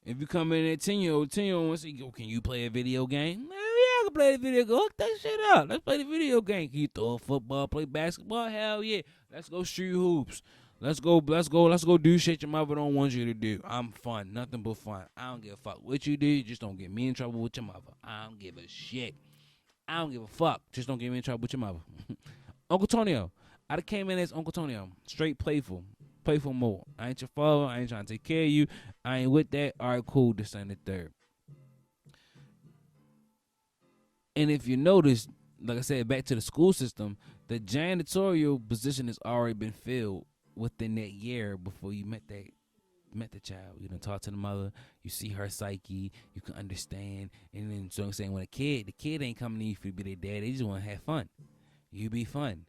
If you come in at 10-year-old wants to say, yo, can you play a video game? Yeah, can play the video game. Hook that shit up. Let's play the video game. Can you throw a football, play basketball? Hell yeah. Let's go shoot hoops. Let's go do shit your mother don't want you to do. I'm fun. Nothing but fun. I don't give a fuck what you do. You just don't get me in trouble with your mother. I don't give a shit. I don't give a fuck. Just don't get me in trouble with your mother. Uncle Tonio. I done came in as Uncle Tonio. Straight playful. Playful mode. I ain't your father. I ain't trying to take care of you. I ain't with that. All right, cool. This and the third. And if you notice, like I said, back to the school system, the janitorial position has already been filled within that year before you met the child. You done talk to the mother, you see her psyche, you can understand. And then, so I'm saying, when the kid ain't coming to you to be their dad, they just want to have fun. You be fun.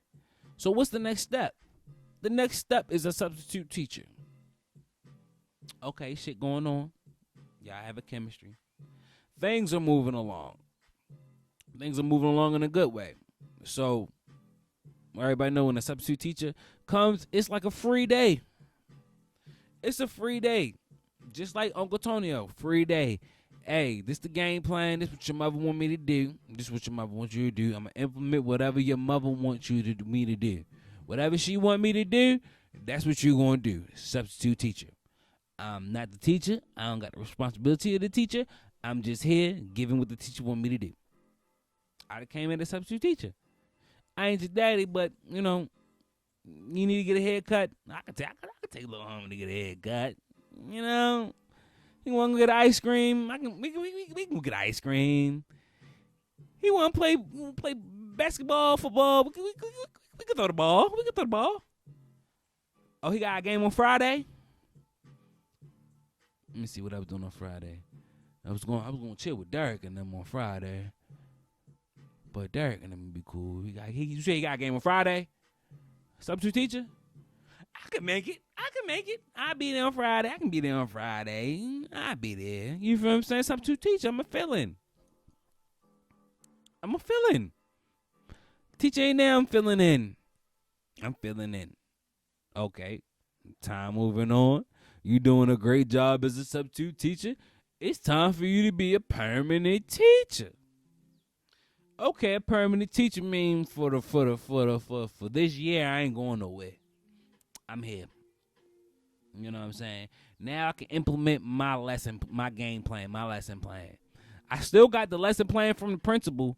So what's the next step? The next step is a substitute teacher. Okay, shit going on. Y'all have a chemistry. Things are moving along. Things are moving along in a good way. So, everybody know when a substitute teacher comes, it's like a free day. It's a free day. Just like Uncle Tonio, free day. Hey, this the game plan. This what your mother want me to do. This what your mother wants you to do. I'm going to implement whatever your mother wants you to me to do. Whatever she want me to do, that's what you going to do. Substitute teacher. I'm not the teacher. I don't got the responsibility of the teacher. I'm just here giving what the teacher want me to do. I came in as a substitute teacher. I ain't your daddy, but, you know, you need to get a haircut. I can take a little home to get a haircut. You know, you want to get ice cream? We can get ice cream. He want to play basketball, football. We can throw the ball. We can throw the ball. Oh, he got a game on Friday? Let me see what I was doing on Friday. I was going to chill with Derek and them on Friday. But Derek and them would be cool. You say he got a game on Friday? Substitute teacher? I can make it. I'll be there on Friday. I can be there on Friday. I'll be there. You feel what I'm saying? Substitute teacher. I'm a fill-in. Teacher ain't there. I'm filling in. Okay. Time moving on. You doing a great job as a substitute teacher. It's time for you to be a permanent teacher. Okay, a permanent teacher means for this year I ain't going nowhere. I'm here. You know what I'm saying? Now I can implement my lesson plan. I still got the lesson plan from the principal,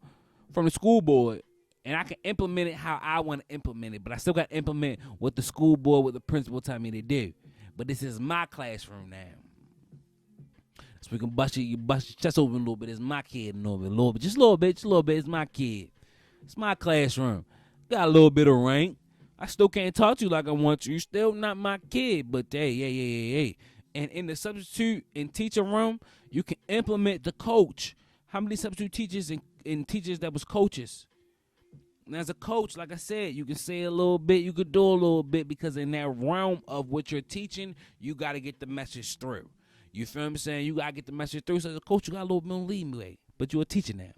from the school board, and I can implement it how I want to implement it. But I still got to implement what the school board, what the principal tell me to do. But this is my classroom now. So we can bust your chest open a little bit. It's my kid a little bit. Just a little bit. It's my kid. It's my classroom. Got a little bit of rank. I still can't talk to you like I want you. You're still not my kid. But hey. And in the substitute and teacher room, you can implement the coach. How many substitute teachers and teachers that was coaches? And as a coach, like I said, you can say a little bit, you could do a little bit, because in that realm of what you're teaching, you got to get the message through. You feel what I'm saying? You got to get the message through. So as a coach, you got a little bit of leeway. But you're a teacher now.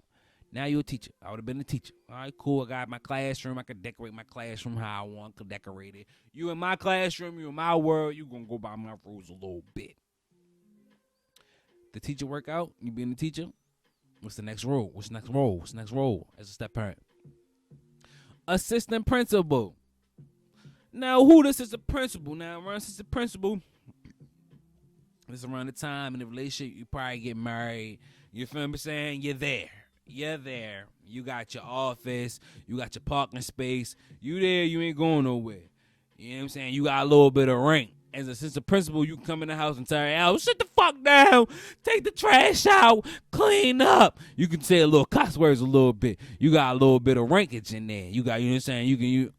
Now you're a teacher. I would have been a teacher. All right, cool. I got my classroom. I could decorate my classroom how I want to decorate it. You in my classroom. You in my world. You going to go by my rules a little bit. The teacher work out. You being the teacher. What's the next role? What's the next role as a step parent? Assistant principal. Now, who this is a principal? Now, around assistant principal, it's around the time in the relationship you probably get married. You feel me saying? You're there. You got your office. You got your parking space. You there. You ain't going nowhere. You know what I'm saying? You got a little bit of rank. As assistant principal, you come in the house and tell her, "Oh, sit the fuck down. Take the trash out. Clean up." You can say a little cuss words a little bit. You got a little bit of rankage in there. You got, you know what I'm saying?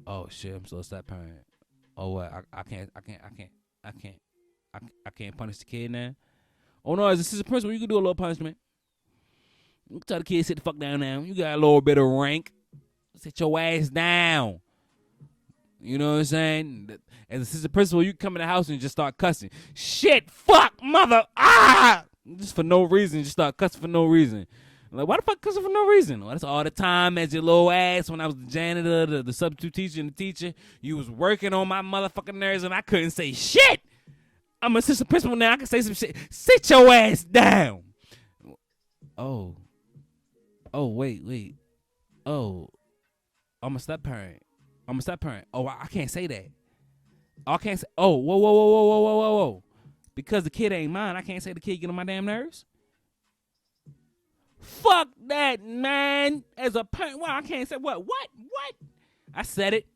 Oh shit, I'm so step parent. Oh what? I can't punish the kid now. Oh no, as assistant principal, you can do a little punishment. You can tell the kid, sit the fuck down now. You got a little bit of rank. Sit your ass down. You know what I'm saying? As assistant principal, you come in the house and just start cussing. Shit, fuck, mother, just for no reason. Just start cussing for no reason. Like, why the fuck cussing for no reason? Well, that's all the time as your little ass when I was the janitor, the substitute teacher, and the teacher. You was working on my motherfucking nerves and I couldn't say shit. I'm an assistant principal now. I can say some shit. Sit your ass down. Oh, wait. Oh, I'm a step parent. Oh, I can't say that. I can't say. Oh, whoa. Because the kid ain't mine, I can't say the kid get on my damn nerves. Fuck that, man. As a parent, well, I can't say what. I said it.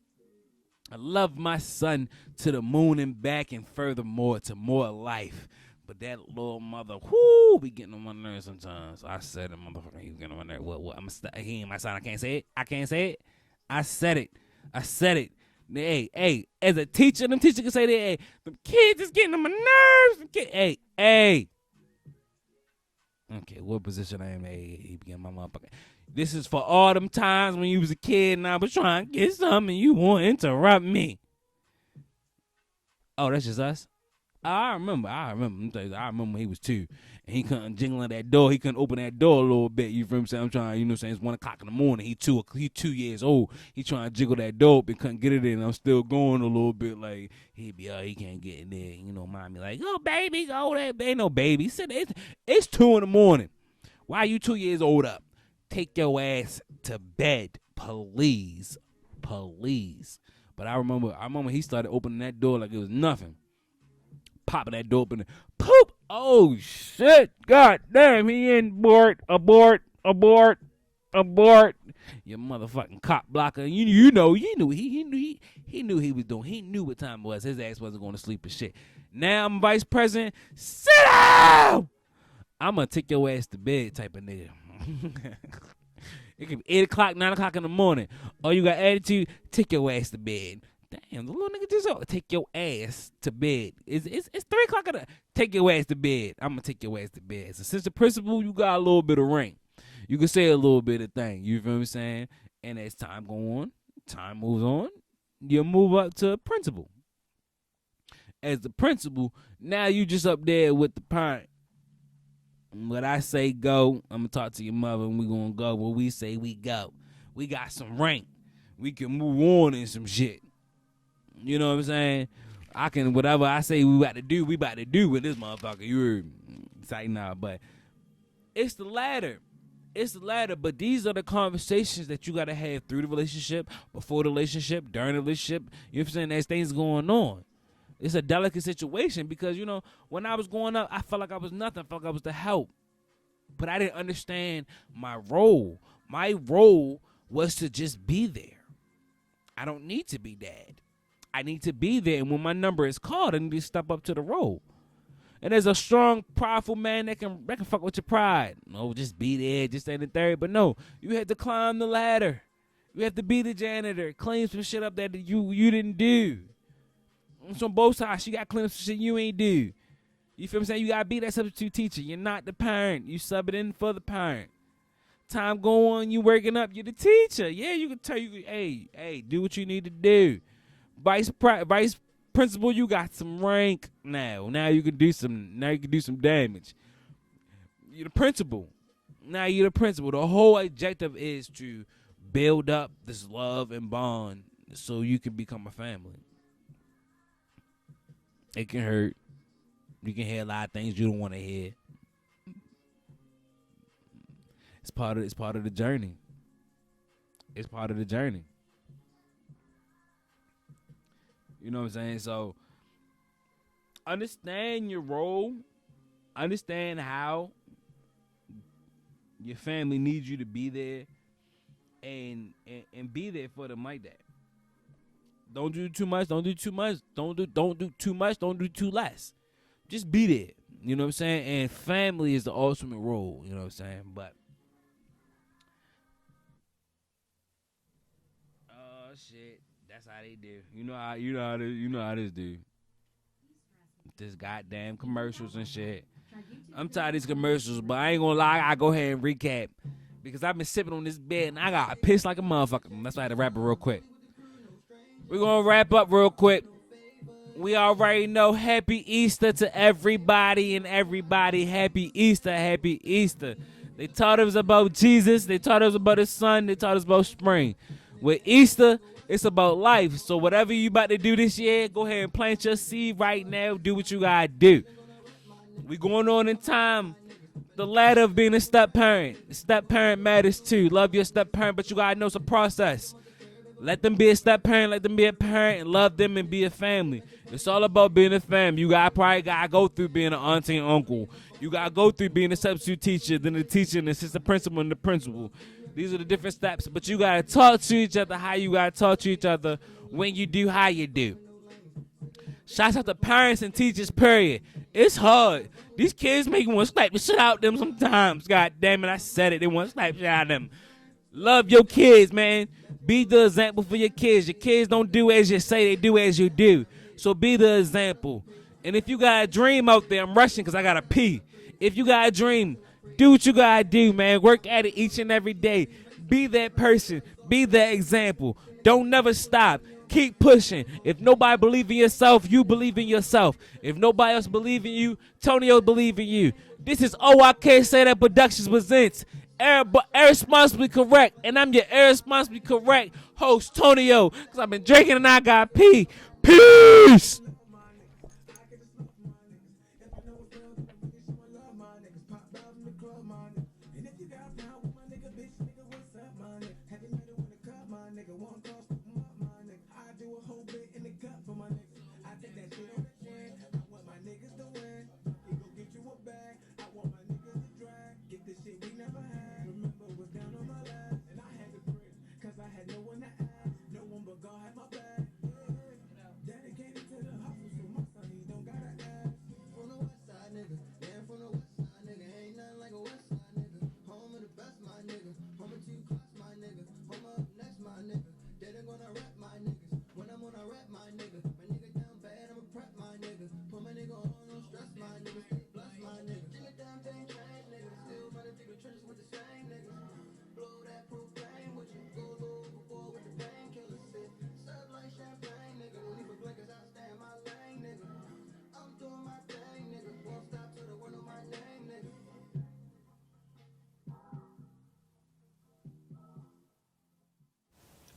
I love my son to the moon and back, and furthermore to more life. But that little mother, whoo, be getting on my nerves sometimes. I said it, motherfucker, he's getting on my nerves. What? He ain't my son. I can't say it. I said it. Hey, as a teacher, them teachers can say that. Hey, the kids is getting on my nerves. Hey. Okay, what position I am? Hey, he began my motherfucker. This is for all them times when you was a kid and I was trying to get something and you won't interrupt me. Oh, that's just us? I remember. I remember when he was 2 and he couldn't jingle that door. He couldn't open that door a little bit. You feel me? I'm trying, you know what I'm saying? It's 1 o'clock in the morning. He 2 years old. He trying to jiggle that door but couldn't get it in. I'm still going a little bit like, he can't get in there. You know, mommy like, oh, baby, go there. Ain't no baby. He said, it's 2 in the morning. Why are you 2 years old up? Take your ass to bed, please. But I remember he started opening that door like it was nothing. Popping that door open, poop! Oh shit! God damn! He in abort! Your motherfucking cop blocker. You knew he knew he was doing. He knew what time it was. His ass wasn't going to sleep and shit. Now I'm vice president. Sit down. I'm gonna take your ass to bed, type of nigga. It could be 8 o'clock, 9 o'clock in the morning. Oh, you got attitude? Take your ass to bed. Damn, the little nigga just take your ass to bed. It's 3 o'clock. Take your ass to bed. I'm gonna take your ass to bed. As assistant principal, you got a little bit of rank. You can say a little bit of thing. You feel what I'm saying? And as time moves on, you move up to principal. As the principal, now you just up there with the parent. When I say go, I'm gonna talk to your mother and we gonna go. When we say we go, we got some rank. We can move on and some shit. You know what I'm saying? I can, whatever I say we about to do with this motherfucker. You heard me? It's like, nah, but it's the ladder. But these are the conversations that you gotta have through the relationship, before the relationship, during the relationship. You know what I'm saying? There's things going on. It's a delicate situation because, you know, when I was growing up, I felt like I was nothing. I felt like I was the help. But I didn't understand my role. My role was to just be there. I don't need to be dad. I need to be there. And when my number is called, I need to step up to the role. And there's a strong, powerful man that can fuck with your pride. No, just be there, just stand in third. But no, you had to climb the ladder. You have to be the janitor, clean some shit up that you didn't do. It's on both sides. You got to clean up some shit you ain't do. You feel what I'm saying? You got to be that substitute teacher. You're not the parent. You sub it in for the parent. Time go on, you working up. You're the teacher. Yeah, you can tell you, hey, do what you need to do. Vice principal, you got some rank now. Now you can do some damage. You're the principal. Now you're the principal. The whole objective is to build up this love and bond so you can become a family. It can hurt. You can hear a lot of things you don't want to hear. It's part of the journey. It's part of the journey. You know what I'm saying? So understand your role. Understand how your family needs you to be there and be there for them like that. Don't do too much. Don't do too much. Don't do too much. Don't do too less. Just be there. You know what I'm saying? And family is the ultimate role. You know what I'm saying? But oh shit, that's how they do. You know how this do. This goddamn commercials and shit. I'm tired of these commercials, but I ain't gonna lie. I go ahead and recap because I've been sipping on this bed and I got pissed like a motherfucker. That's why I had to wrap it real quick. We're going to wrap up real quick. We already know Happy Easter to everybody and everybody. Happy Easter, Happy Easter. They taught us about Jesus. They taught us about the sun. They taught us about spring. With Easter, it's about life. So whatever you about to do this year, go ahead and plant your seed right now. Do what you got to do. We going on in time. The ladder of being a step parent. Step parent matters too. Love your step parent, but you gotta know it's a process. Let them be a step parent, let them be a parent, and love them and be a family. It's all about being a family. You probably gotta go through being an auntie and uncle. You gotta go through being a substitute teacher, then the teacher, and the assistant principal, and the principal. These are the different steps, but you gotta talk to each other how you gotta talk to each other when you do how you do. Shouts out to parents and teachers, period. It's hard. These kids make me want to snipe the shit out of them sometimes. God damn it, I said it. They want to snipe the shit out of them. Love your kids, man. Be the example for your kids. Your kids don't do as you say, they do as you do. So be the example. And if you got a dream out there, I'm rushing because I got to pee. If you got a dream, do what you got to do, man. Work at it each and every day. Be that person. Be that example. Don't never stop. Keep pushing. If nobody believe in yourself, you believe in yourself. If nobody else believe in you, Tonio believe in you. This is I Can't Say That Productions presents Irresponsibly Correct, and I'm your irresponsibly correct host, Tonio, because I've been drinking and I got pee. Peace!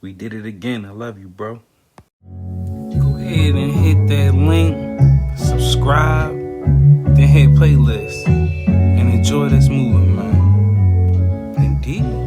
We did it again. I love you, bro. Go ahead and hit that link, subscribe, then hit playlist, and enjoy this movie, man. Indeed.